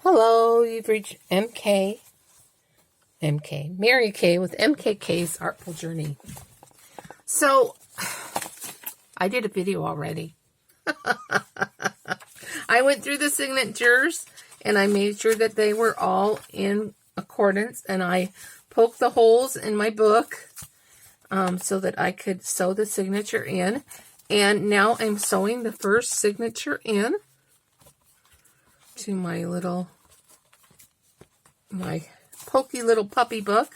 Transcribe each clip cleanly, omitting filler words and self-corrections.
Hello, you've reached Mary Kay with MKK's Artful Journey. So, I did a video already. I went through the signatures and I made sure that they were all in accordance, and I poked the holes in my book so that I could sew the signature in. And now I'm sewing the first signature in to my pokey little puppy book.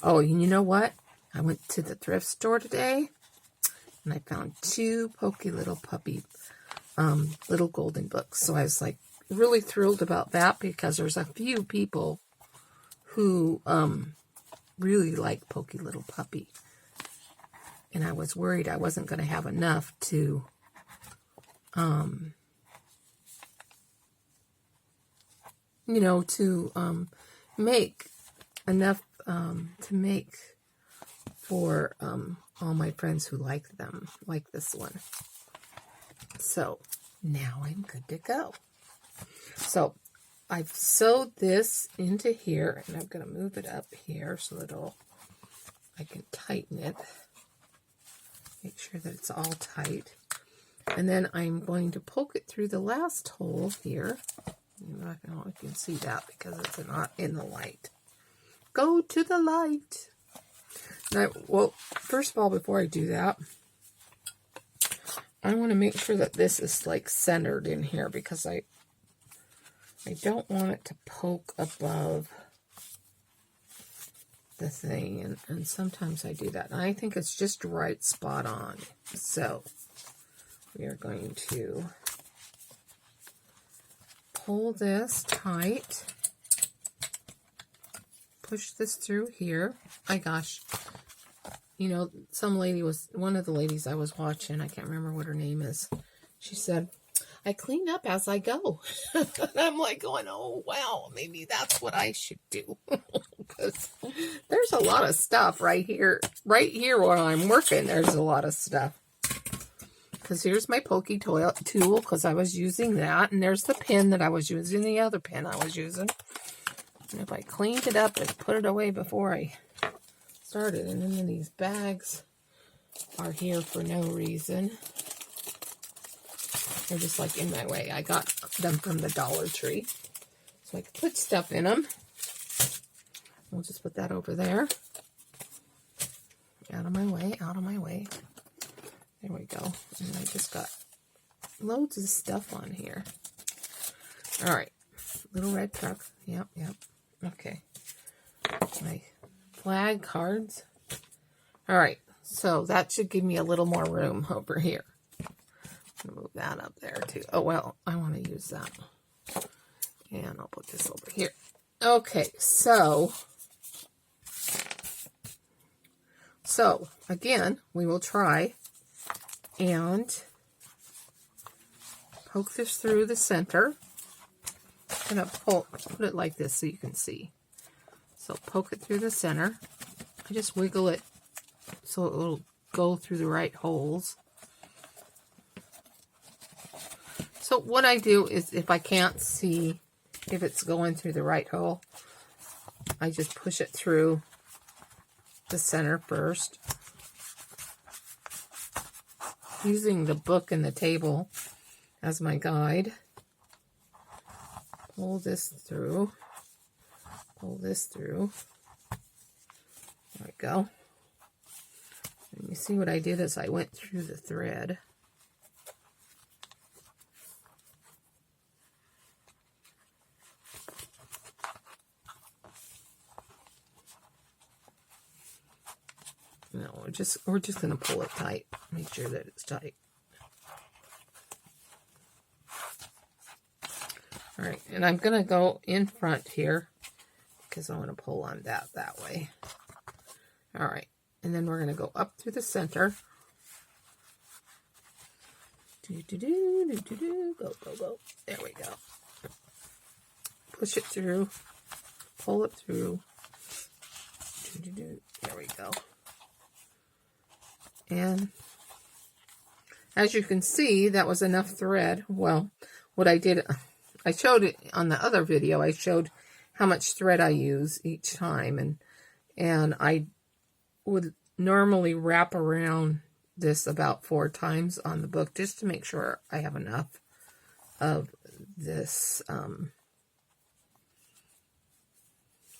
Oh, and you know what? I went to the thrift store today and I found two pokey little puppy little golden books. So I was like really thrilled about that, because there's a few people who really like Pokey Little Puppy. And I was worried I wasn't going to have enough to make enough to make for all my friends who like them, like this one. So now I'm good to go. So I've sewed this into here, and I'm going to move it up here so that I can tighten it. Make sure that it's all tight. And then I'm going to poke it through the last hole here. I don't know if you can see that because it's not in the light. Go to the light. Now, well, first of all, before I do that, I want to make sure that this is like centered in here, because I don't want it to poke above the thing, and sometimes I do that. And I think it's just right spot on. So we are going to pull this tight, push this through here. My gosh, you know, one of the ladies I was watching, I can't remember what her name is, she said, I clean up as I go. And I'm like going, oh, wow, maybe that's what I should do. Because there's a lot of stuff right here where I'm working. There's a lot of stuff. Because here's my pokey tool, because I was using that. And there's the pin that I was using, the other pin I was using. And if I cleaned it up and put it away before I started, and then these bags are here for no reason. They're just like in my way. I got them from the Dollar Tree. So I can put stuff in them. We'll just put that over there. Out of my way, out of my way. There we go. And I just got loads of stuff on here. All right. Little red truck. Yep. Okay. My flag cards. All right. So that should give me a little more room over here. Move that up there too. Oh, well, I want to use that. And I'll put this over here. Okay, so again, we will try and poke this through the center. I'm going to put it like this so you can see. So poke it through the center. I just wiggle it so it will go through the right holes. So what I do is, if I can't see if it's going through the right hole, I just push it through the center first, using the book and the table as my guide. Pull this through. Pull this through. There we go. And you see what I did is I went through the thread. No, we're just going to pull it tight. Make sure that it's tight. All right, and I'm going to go in front here because I want to pull on that way. All right, and then we're going to go up through the center. Go. There we go. Push it through. Pull it through. There we go. And as you can see, that was enough thread. Well, what I did, I showed it on the other video. I showed how much thread I use each time, and I would normally wrap around this about 4 times on the book just to make sure I have enough of this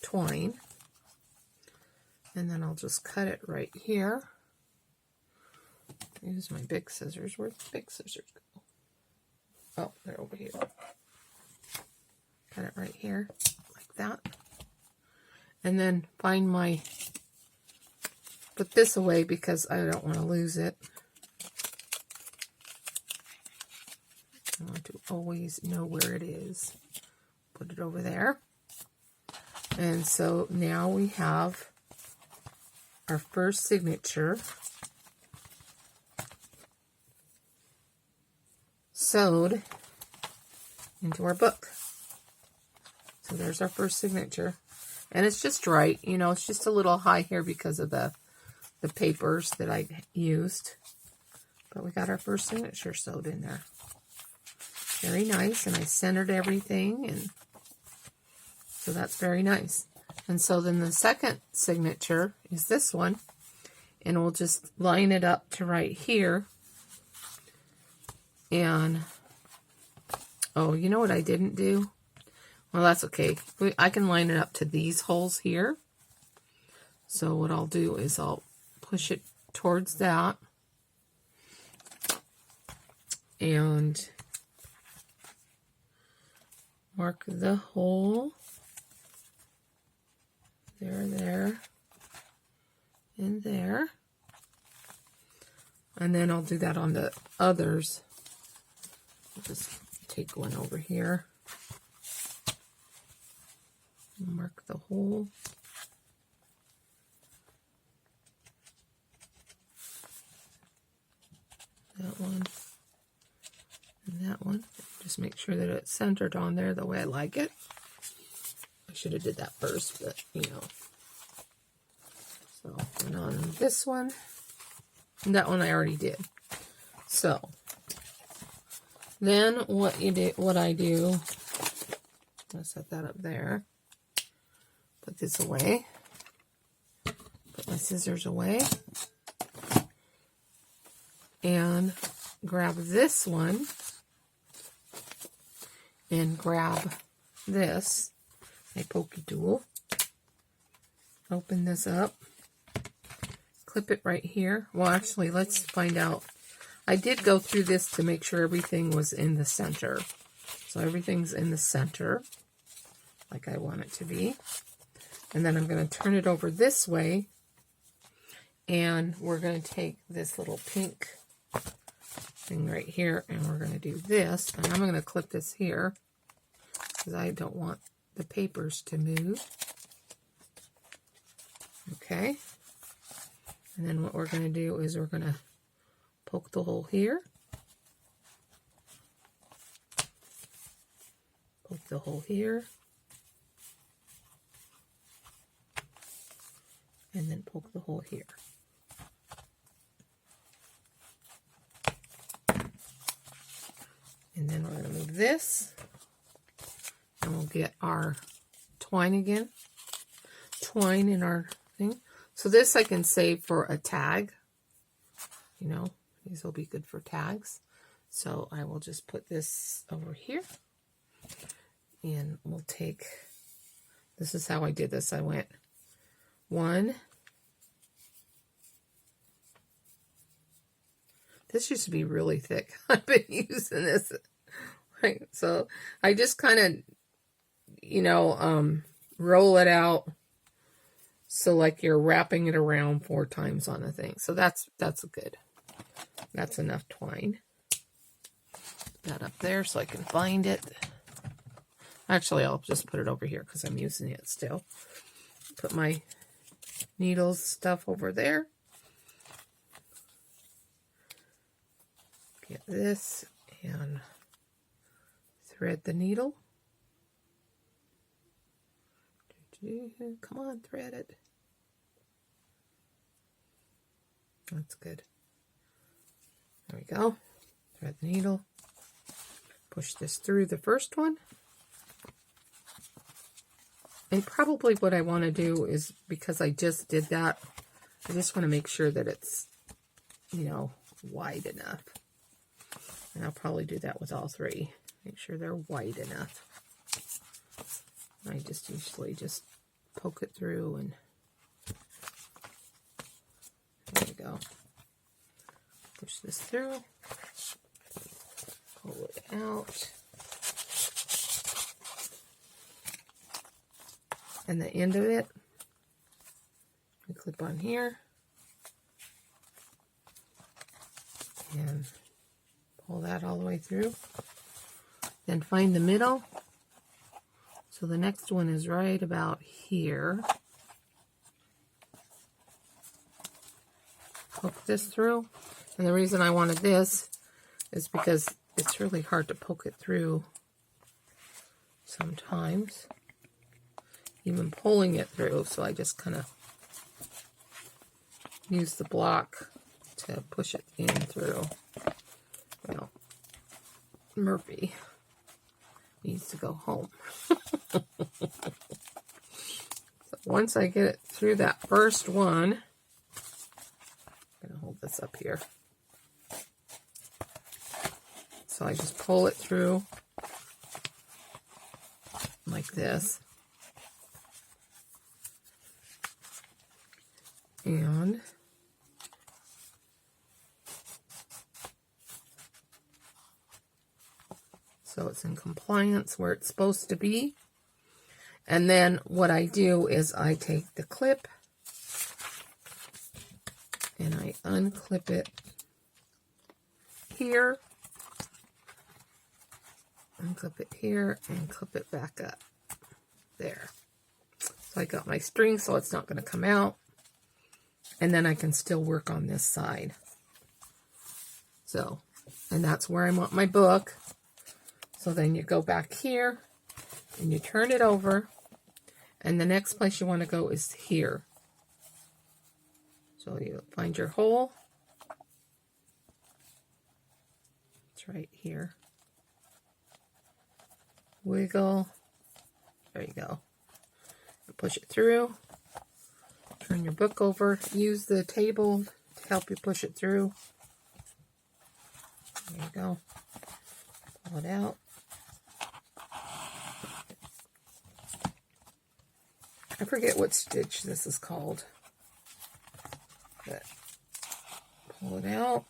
twine. And then I'll just cut it right here. Use my big scissors. Where'd the big scissors go? Oh, they're over here. Cut it right here, like that. And then find my, put this away because I don't want to lose it. I want to always know where it is. Put it over there. And so now we have our first signature sewed into our book. So there's our first signature. And it's just right, you know, it's just a little high here because of the papers that I used. But we got our first signature sewed in there. Very nice, and I centered everything, and so that's very nice. And so then the second signature is this one, and we'll just line it up to right here. And, oh, you know what I didn't do? Well, that's okay. I can line it up to these holes here. So what I'll do is I'll push it towards that. And mark the hole. There, and there. And then I'll do that on the others. I'll just take one over here. Mark the hole. That one. And that one. Just make sure that it's centered on there the way I like it. I should have did that first, but you know. So, and on this one, and that one I already did. So, then what I do, I'm gonna set that up there. Put this away. Put my scissors away. And grab this one. And grab this, a pokey tool. Open this up. Clip it right here. Well, actually, let's find out. I did go through this to make sure everything was in the center. So everything's in the center, like I want it to be. And then I'm going to turn it over this way. And we're going to take this little pink thing right here, and we're going to do this. And I'm going to clip this here because I don't want the papers to move. Okay. And then what we're going to do is we're going to poke the hole here. Poke the hole here. And then poke the hole here. And then we're going to move this. And we'll get our twine again. Twine in our thing. So this I can save for a tag. You know, these will be good for tags. So I will just put this over here. And we'll take, this is how I did this. I went 1. This used to be really thick. I've been using this. Right. So I just kind of, you know, roll it out. So like you're wrapping it around 4 times on the thing. So that's good. That's enough twine. Put that up there so I can find it. Actually, I'll just put it over here because I'm using it still. Put my needles stuff over there. Get this and thread the needle. Come on, thread it. That's good. There we go. Thread the needle. Push this through the first one. And probably what I want to do is, because I just did that, I just want to make sure that it's, you know, wide enough. And I'll probably do that with all three. Make sure they're wide enough. I just usually just poke it through and there we go. Push this through. Pull it out. And the end of it, we clip on here. And pull that all the way through. Then find the middle. So the next one is right about here. Poke this through. And the reason I wanted this is because it's really hard to poke it through sometimes. Even pulling it through, so I just kind of use the block to push it in through. Well, Murphy needs to go home. So once I get it through that first one, I'm going to hold this up here. So I just pull it through like this. And so it's in compliance where it's supposed to be. And then what I do is I take the clip and I unclip it here, unclip it here, and clip it back up there. So I got my string so it's not going to come out. And then I can still work on this side. So, and that's where I want my book. So then you go back here and you turn it over. And the next place you want to go is here. So you find your hole. It's right here. Wiggle. There you go. Push it through. Turn your book over. Use the table to help you push it through. There you go. Pull it out. I forget what stitch this is called. But pull it out.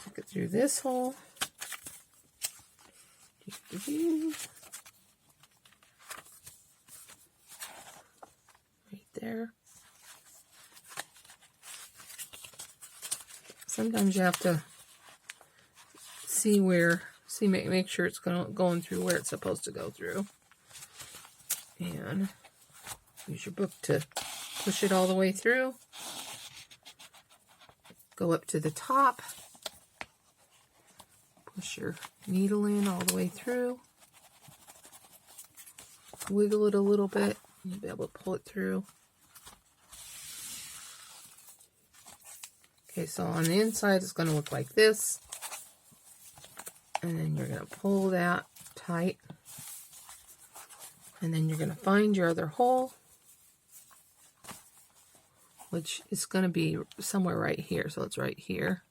Take it through this hole. There. Sometimes you have to make sure it's going through where it's supposed to go through. And use your book to push it all the way through. Go up to the top. Push your needle in all the way through. Wiggle it a little bit. You'll be able to pull it through. Okay, so on the inside it's going to look like this. And then you're going to pull that tight. And then you're going to find your other hole, which is going to be somewhere right here. So it's right here.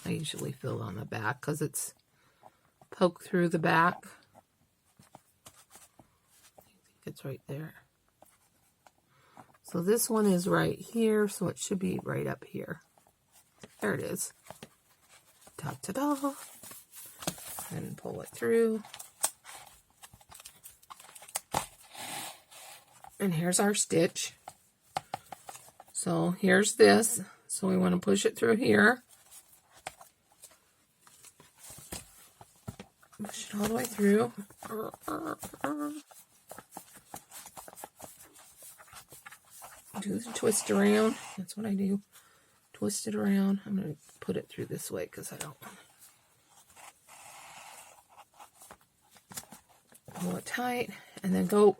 I usually fill on the back because it's poked through the back. I think it's right there. So this one is right here, so it should be right up here. There it is. Ta-ta-da! And pull it through. And here's our stitch. So here's this. So we want to push it through here. Push it all the way through. Do the twist around. That's what I do. Twist it around. I'm going to put it through this way because I don't pull it tight. And then go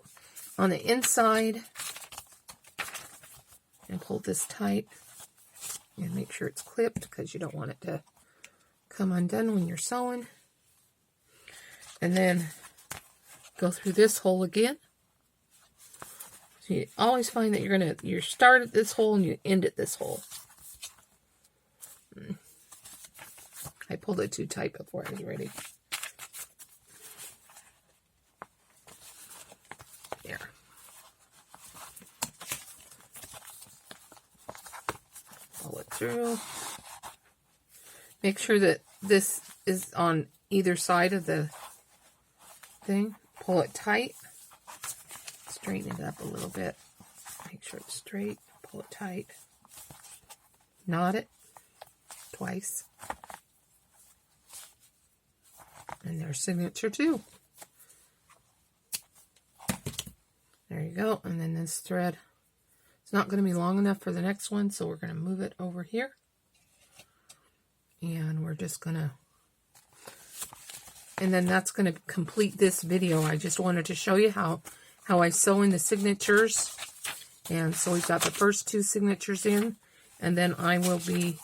on the inside and pull this tight. And make sure it's clipped because you don't want it to come undone when you're sewing. And then go through this hole again. So you always find that you start at this hole and you end at this hole. I pulled it too tight before I was ready. There. Pull it through. Make sure that this is on either side of the thing. Pull it tight. Straighten it up a little bit. Make sure it's straight. Pull it tight. Knot it twice. And there's signature too. There you go. And then this thread, it's not going to be long enough for the next one, so we're going to move it over here. And we're just going to, and then that's going to complete this video. I just wanted to show you how I sew in the signatures. And so we've got the first 2 signatures in, and then I will be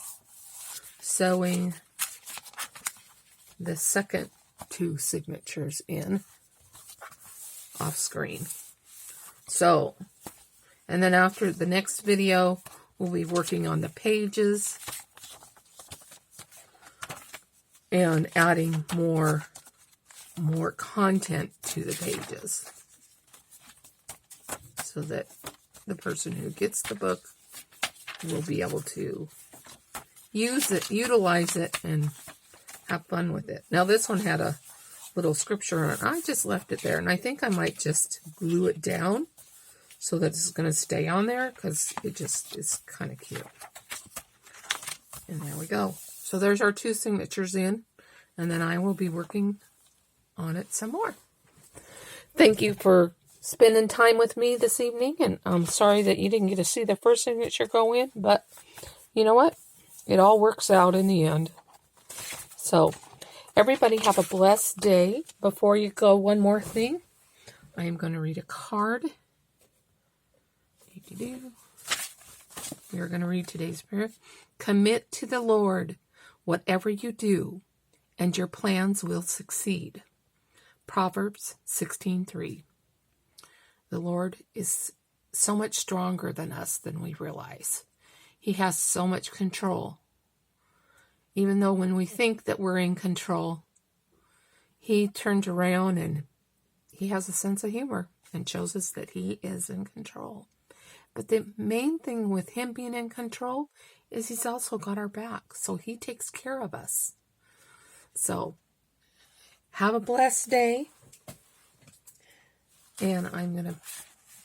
sewing the second 2 signatures in off screen. So, and then after the next video, we'll be working on the pages and adding more content to the pages so that the person who gets the book will be able to use it, utilize it, and have fun with it. Now this one had a little scripture on it. I just left it there, and I think I might just glue it down so that it's going to stay on there because it just is kind of cute. And there we go. So there's our 2 signatures in, and then I will be working on it some more. Thank you for spending time with me this evening, and I'm sorry that you didn't get to see the first signature go in, but you know what? It all works out in the end. So, everybody have a blessed day. Before you go, one more thing. I am going to read a card. We're going to read today's prayer. Commit to the Lord whatever you do, and your plans will succeed. Proverbs 16:3. The Lord is so much stronger than us than we realize. He has so much control. Even though when we think that we're in control, He turns around and He has a sense of humor and shows us that He is in control. But the main thing with Him being in control is He's also got our back. So He takes care of us. So, have a blessed day. And I'm going to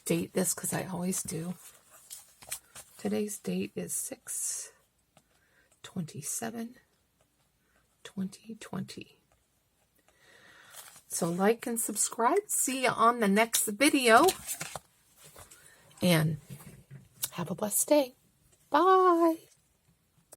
date this because I always do. Today's date is 6/27/2020. So like and subscribe. See you on the next video. And have a blessed day. Bye.